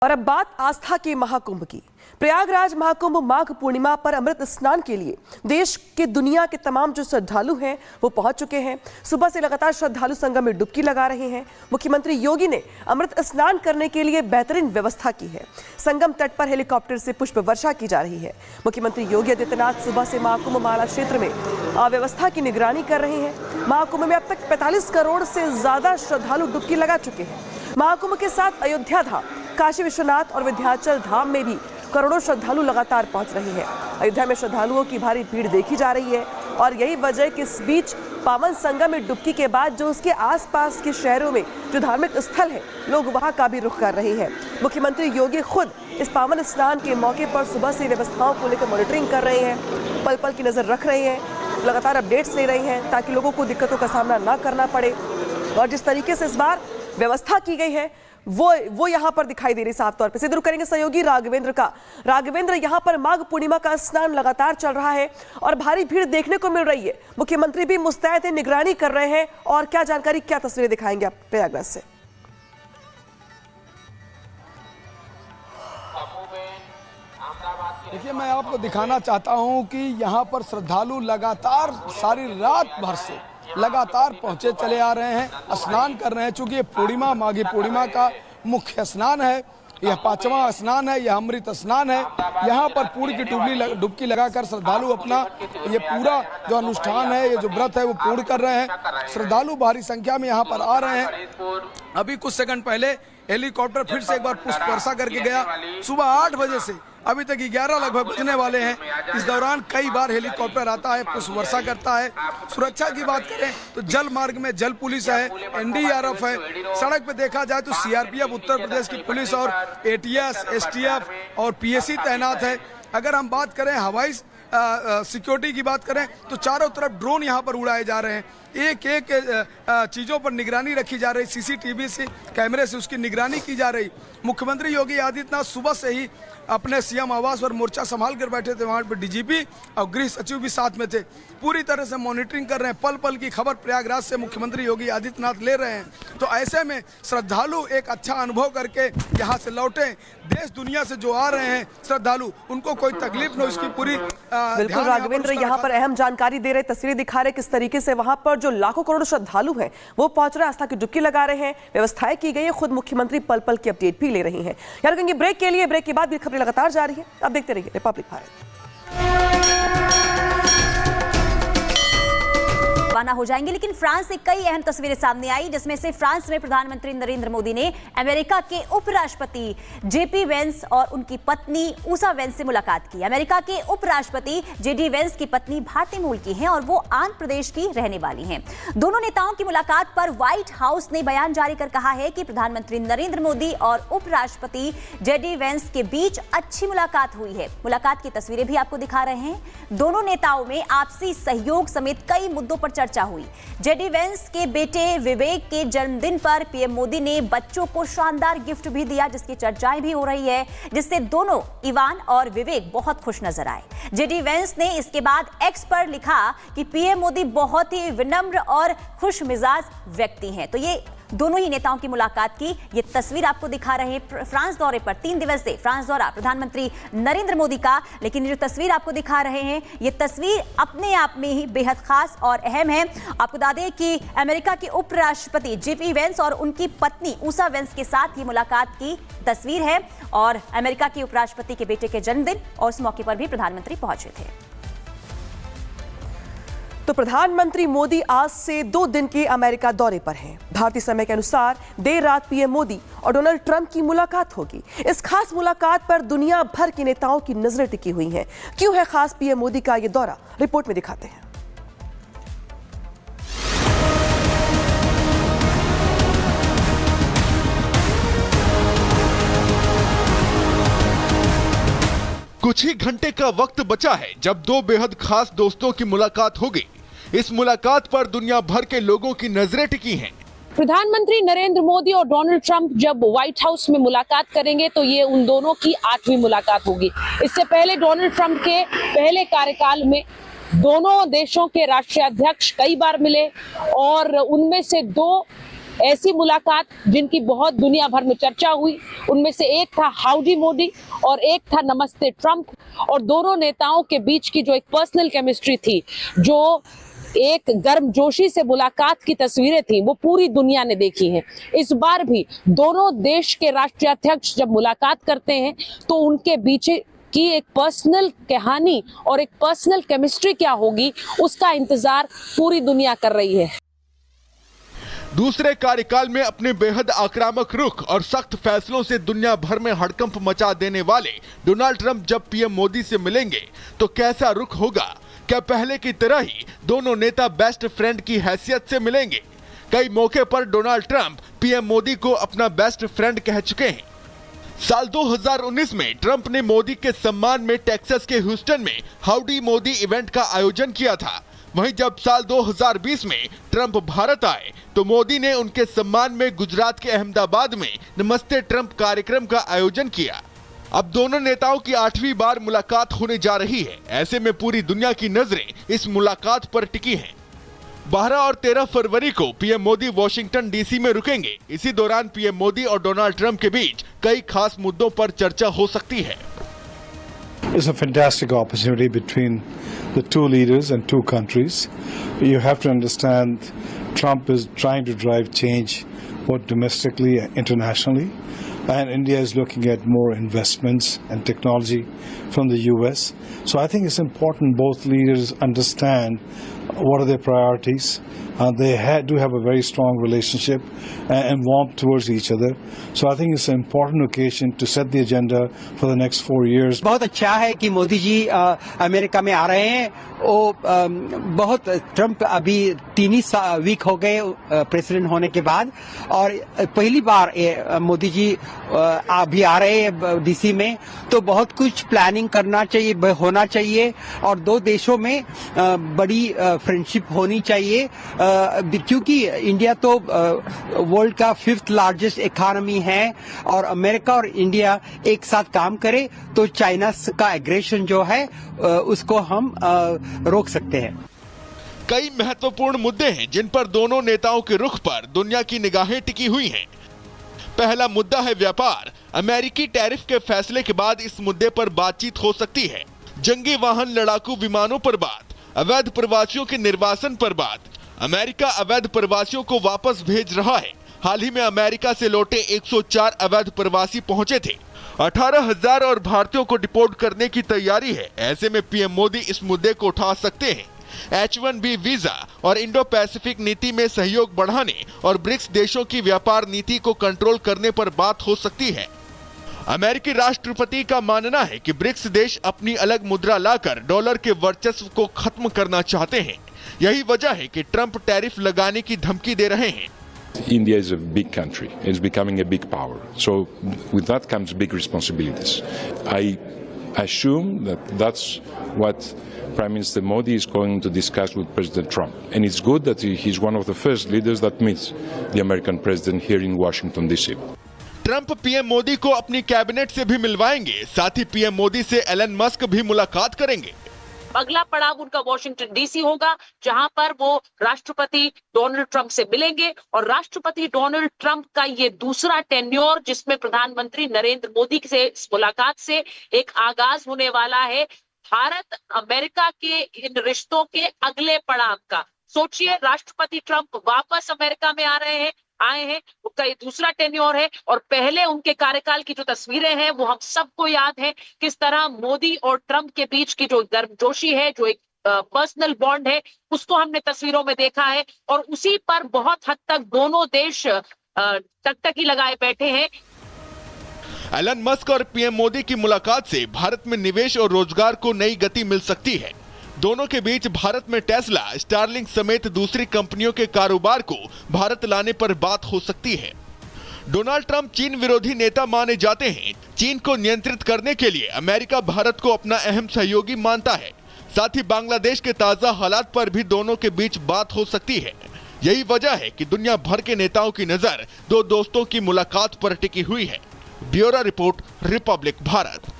और अब बात आस्था के महाकुंभ की। प्रयागराज महाकुंभ माघ पूर्णिमा पर अमृत स्नान के लिए देश के दुनिया के तमाम जो श्रद्धालु हैं वो पहुंच चुके हैं। सुबह से लगातार श्रद्धालु संगम में डुबकी लगा रहे हैं। मुख्यमंत्री योगी ने अमृत स्नान करने के लिए बेहतरीन व्यवस्था की है। संगम तट पर हेलीकॉप्टर से पुष्प वर्षा की जा रही है। मुख्यमंत्री योगी आदित्यनाथ सुबह से महाकुंभ माला क्षेत्र में व्यवस्था की निगरानी कर रहे हैं। महाकुंभ में अब तक 45 करोड़ से ज्यादा श्रद्धालु डुबकी लगा चुके हैं। महाकुंभ के साथ अयोध्या धाम, काशी विश्वनाथ और विंध्याचल धाम में भी करोड़ों श्रद्धालु लगातार पहुंच रहे हैं। अयोध्या में श्रद्धालुओं की भारी भीड़ देखी जा रही है और यही वजह कि इस बीच पावन संगम में डुबकी के बाद जो उसके आसपास के शहरों में जो धार्मिक स्थल है, लोग वहां का भी रुख कर रहे हैं। मुख्यमंत्री योगी खुद इस पावन स्नान के मौके पर सुबह से व्यवस्थाओं को लेकर मॉनिटरिंग कर रहे हैं, पल पल की नजर रख रहे हैं, लगातार अपडेट्स ले रहे हैं ताकि लोगों को दिक्कतों का सामना ना करना पड़े। और जिस तरीके से इस बार व्यवस्था की गई है वो यहाँ पर दिखाई दे रही साफ तौर पे। सीधे रुख करेंगे सहयोगी राघवेंद्र का। राघवेंद्र, यहाँ पर माघ पूर्णिमा का स्नान लगातार चल रहा है और भारी भीड़ देखने को मिल रही है। मुख्यमंत्री भी मुस्तैद है, निगरानी कर रहे हैं और क्या जानकारी, क्या तस्वीरें दिखाएंगे आप प्रयागराज से? देखिए, मैं आपको दिखाना चाहता हूं कि यहाँ पर श्रद्धालु लगातार सारी रात भर से लगातार पहुंचे चले आ रहे हैं, स्नान कर रहे हैं। चूंकि ये पूर्णिमा, माघी पूर्णिमा का मुख्य स्नान है, यह 5वां स्नान है, यह अमृत स्नान है। यहाँ पर पूर्ण की डुबकी लगाकर श्रद्धालु अपना ये पूरा जो अनुष्ठान है, ये जो व्रत है वो पूर्ण कर रहे हैं। श्रद्धालु भारी संख्या में यहाँ पर आ रहे हैं। अभी कुछ सेकंड पहले हेलीकॉप्टर फिर से एक बार पुष्प वर्षा करके गया। सुबह 8 बजे से अभी तक 11 लगभग बजने वाले हैं। इस दौरान कई बार हेलीकॉप्टर आता है, पुष्प वर्षा करता है। सुरक्षा की बात करें तो जल मार्ग में जल पुलिस है, NDRF है। सड़क पे देखा जाए तो CRPF उत्तर प्रदेश की पुलिस और ATS, STF और PSC तैनात है। अगर हम बात करें हवाई सिक्योरिटी की बात करें तो चारों तरफ ड्रोन यहाँ पर उड़ाए जा रहे हैं। एक एक चीज़ों पर निगरानी रखी जा रही, CCTV से कैमरे से उसकी निगरानी की जा रही। मुख्यमंत्री योगी आदित्यनाथ सुबह से ही अपने CM आवास पर मोर्चा संभाल कर बैठे थे। वहाँ पर DGP और गृह सचिव भी साथ में थे। पूरी तरह से मॉनिटरिंग कर रहे हैं। पल पल की खबर प्रयागराज से मुख्यमंत्री योगी आदित्यनाथ ले रहे हैं। तो ऐसे में श्रद्धालु एक अच्छा अनुभव करके यहाँ से लौटे। देश दुनिया से जो आ रहे हैं श्रद्धालु, उनको कोई तकलीफ न हो, इसकी पूरी बिल्कुल राघवेंद्र यहाँ पर अहम जानकारी दे रहे, तस्वीरें दिखा रहे किस तरीके से वहां पर जो लाखों करोड़ श्रद्धालु हैं वो पहुंच रहे हैं, आस्था की डुबकी लगा रहे हैं, व्यवस्थाएं की गई है। खुद मुख्यमंत्री पल पल की अपडेट भी ले रही हैं। यार कहेंगे ब्रेक के लिए, ब्रेक के बाद भी खबरें लगातार जारी है। अब देखते रहिए रिपब्लिक भारत। रवाना हो जाएंगे, लेकिन फ्रांस से कई अहम तस्वीरें सामने आई, जिसमें से फ्रांस में प्रधानमंत्री नरेंद्र मोदी ने अमेरिका के उपराष्ट्रपति JP वेंस और उनकी पत्नी ऊषा वेंस से मुलाकात की। अमेरिका के उपराष्ट्रपति JD वेंस की पत्नी भारतीय मूल की हैं और वो आंध्र प्रदेश की रहने वाली हैं। दोनों नेताओं की मुलाकात पर व्हाइट हाउस ने बयान जारी कर कहा है कि प्रधानमंत्री नरेंद्र मोदी और उपराष्ट्रपति JD वेंस के बीच अच्छी मुलाकात हुई है। मुलाकात की तस्वीरें भी आपको दिखा रहे हैं। दोनों नेताओं में आपसी सहयोग समेत कई मुद्दों पर चर्चा हुई। JD वेंस के बेटे विवेक के जन्मदिन पर PM मोदी ने बच्चों को शानदार गिफ्ट भी दिया, जिसकी चर्चाएं भी हो रही है, जिससे दोनों इवान और विवेक बहुत खुश नजर आए। JD वेंस ने इसके बाद X पर लिखा कि PM मोदी बहुत ही विनम्र और खुश मिजाज व्यक्ति हैं। तो ये दोनों ही नेताओं की मुलाकात की ये तस्वीर आपको दिखा रहे हैं। फ्रांस दौरे पर 3 दिवसीय फ्रांस दौरा प्रधानमंत्री नरेंद्र मोदी का, लेकिन जो तस्वीर आपको दिखा रहे हैं ये तस्वीर अपने आप में ही बेहद खास और अहम है। आपको बता दें कि अमेरिका के उपराष्ट्रपति JP वेंस और उनकी पत्नी ऊषा वेंस के साथ ये मुलाकात की तस्वीर है और अमेरिका के उपराष्ट्रपति के बेटे के जन्मदिन और इस मौके पर भी प्रधानमंत्री पहुंचे थे। तो प्रधानमंत्री मोदी आज से 2 दिन के अमेरिका दौरे पर हैं। भारतीय समय के अनुसार देर रात PM मोदी और डोनाल्ड ट्रंप की मुलाकात होगी। इस खास मुलाकात पर दुनिया भर के नेताओं की नजरें टिकी हुई हैं। क्यों है खास PM मोदी का ये दौरा, रिपोर्ट में दिखाते हैं। कुछ ही घंटे का वक्त बचा है जब 2 बेहद खास दोस्तों की मुलाकात होगी। इस मुलाकात पर दुनिया भर के लोगों की नजरें टिकी हैं। प्रधानमंत्री नरेंद्र मोदी और डोनाल्ड ट्रंप जब व्हाइट हाउस में मुलाकात करेंगे तो ये उन दोनों की 8वीं मुलाकात होगी। इससे पहले डोनाल्ड ट्रंप के पहले कार्यकाल में दोनों देशों के राष्ट्रीय अध्यक्ष कई बार मिले और उनमें से 2 ऐसी मुलाकात जिनकी बहुत दुनिया भर में चर्चा हुई, उनमें से एक था हाउडी मोदी और एक था नमस्ते ट्रंप। और दोनों नेताओं के बीच की जो एक पर्सनल केमिस्ट्री थी, जो एक गर्मजोशी से मुलाकात की तस्वीरें थी, वो पूरी दुनिया ने देखी हैं। इस बार भी दोनों देश के राष्ट्रीय अध्यक्ष जब मुलाकात करते हैं तो उनके बीच की एक पर्सनल कहानी और एक पर्सनल केमिस्ट्री क्या होगी, उसका इंतजार पूरी दुनिया कर रही है। दूसरे कार्यकाल में अपने बेहद आक्रामक रुख और सख्त फैसलों से दुनिया भर में हड़कंप मचा देने वाले डोनाल्ड ट्रंप जब पीएम मोदी से मिलेंगे तो कैसा रुख होगा? क्या पहले की तरह ही दोनों नेता बेस्ट फ्रेंड की हैसियत से मिलेंगे? कई मौके पर डोनाल्ड ट्रंप पीएम मोदी को अपना बेस्ट फ्रेंड कह चुके हैं। साल 2019 में ट्रंप ने मोदी के सम्मान में टेक्सास के ह्यूस्टन में हाउडी मोदी इवेंट का आयोजन किया था। वहीं जब साल 2020 में ट्रंप भारत आए तो मोदी ने उनके सम्मान में गुजरात के अहमदाबाद में नमस्ते ट्रंप कार्यक्रम का आयोजन किया। अब दोनों नेताओं की 8वीं बार मुलाकात होने जा रही है। ऐसे में पूरी दुनिया की नजरें इस मुलाकात पर टिकी हैं। 12 और 13 फरवरी को पीएम मोदी वॉशिंगटन डीसी में रुकेंगे। इसी दौरान पीएम मोदी और डोनाल्ड ट्रंप के बीच कई खास मुद्दों पर चर्चा हो सकती है। It's a fantastic opportunity between the two leaders and two countries. You have to understand Trump is trying to drive change both domestically and internationally, and India is looking at more investments and technology from the US. So I think it's important both leaders understand what are their priorities. They do have a very strong relationship and warmth towards each other. So I think it's an important occasion to set the agenda for the next 4 years. बहुत अच्छा है कि Modi ji America में आ रहे हैं। वो बहुत Trump अभी 3 ही वीक हो गए प्रेसिडेंट होने के बाद, और पहली बार मोदी जी अभी आ रहे हैं डीसी में, तो बहुत कुछ प्लानिंग करना चाहिए, होना चाहिए, और दो देशों में बड़ी फ्रेंडशिप होनी चाहिए, क्योंकि इंडिया तो वर्ल्ड का 5th लार्जेस्ट इकोनॉमी है, और अमेरिका और इंडिया एक साथ काम करे तो चाइना का एग्रेशन जो है उसको हम रोक सकते हैं। कई महत्वपूर्ण मुद्दे हैं जिन पर दोनों नेताओं के रुख पर दुनिया की निगाहें टिकी हुई हैं। पहला मुद्दा है व्यापार। अमेरिकी टैरिफ के फैसले के बाद इस मुद्दे पर बातचीत हो सकती है। जंगी वाहन लड़ाकू विमानों पर बात, अवैध प्रवासियों के निर्वासन पर बात। अमेरिका अवैध प्रवासियों को वापस भेज रहा है। हाल ही में अमेरिका से लौटे 104 अवैध प्रवासी पहुंचे थे। 18,000 और भारतीयों को डिपोर्ट करने की तैयारी है। ऐसे में पीएम मोदी इस मुद्दे को उठा सकते हैं। H-1B वीजा और इंडो पैसिफिक नीति में सहयोग बढ़ाने और ब्रिक्स देशों की व्यापार नीति को कंट्रोल करने पर बात हो सकती है। अमेरिकी राष्ट्रपति का मानना है कि ब्रिक्स देश अपनी अलग मुद्रा लाकर डॉलर के वर्चस्व को खत्म करना चाहते हैं। यही वजह है कि ट्रंप टैरिफ लगाने की धमकी दे रहे हैं। India is a big country. It's becoming a big power. So with that comes big responsibilities. I assume that that's what Prime Minister Modi is going to discuss with President Trump. And it's good that he's one of the first leaders that meets the American president here in Washington, D.C. Trump PM Modi को अपनी cabinet से भी मिलवाएंगे। साथ ही PM Modi से Elon Musk भी मुलाकात करेंगे। अगला पड़ाव उनका वॉशिंगटन डीसी होगा, जहां पर वो राष्ट्रपति डोनाल्ड ट्रंप से मिलेंगे। और राष्ट्रपति डोनाल्ड ट्रंप का ये दूसरा टेन्योर, जिसमें प्रधानमंत्री नरेंद्र मोदी से इस मुलाकात से एक आगाज होने वाला है भारत अमेरिका के इन रिश्तों के अगले पड़ाव का। सोचिए, राष्ट्रपति ट्रंप वापस अमेरिका में आए हैं, उनका ये दूसरा टेन्योर है, और पहले उनके कार्यकाल की जो तस्वीरें हैं वो हम सबको याद है, किस तरह मोदी और ट्रंप के बीच की जो गर्मजोशी है, जो एक पर्सनल बॉन्ड है, उसको हमने तस्वीरों में देखा है, और उसी पर बहुत हद तक दोनों देश टकटकी लगाए बैठे हैं। एलन मस्क और पीएम मोदी की मुलाकात से भारत में निवेश और रोजगार को नई गति मिल सकती है। दोनों के बीच भारत में टेस्ला, स्टारलिंक समेत दूसरी कंपनियों के कारोबार को भारत लाने पर बात हो सकती है। डोनाल्ड ट्रंप चीन विरोधी नेता माने जाते हैं। चीन को नियंत्रित करने के लिए अमेरिका भारत को अपना अहम सहयोगी मानता है। साथ ही बांग्लादेश के ताजा हालात पर भी दोनों के बीच बात हो सकती है। यही वजह है कि दुनिया भर के नेताओं की नजर दो दोस्तों की मुलाकात पर टिकी हुई है। Bureau report, Republic Bharat.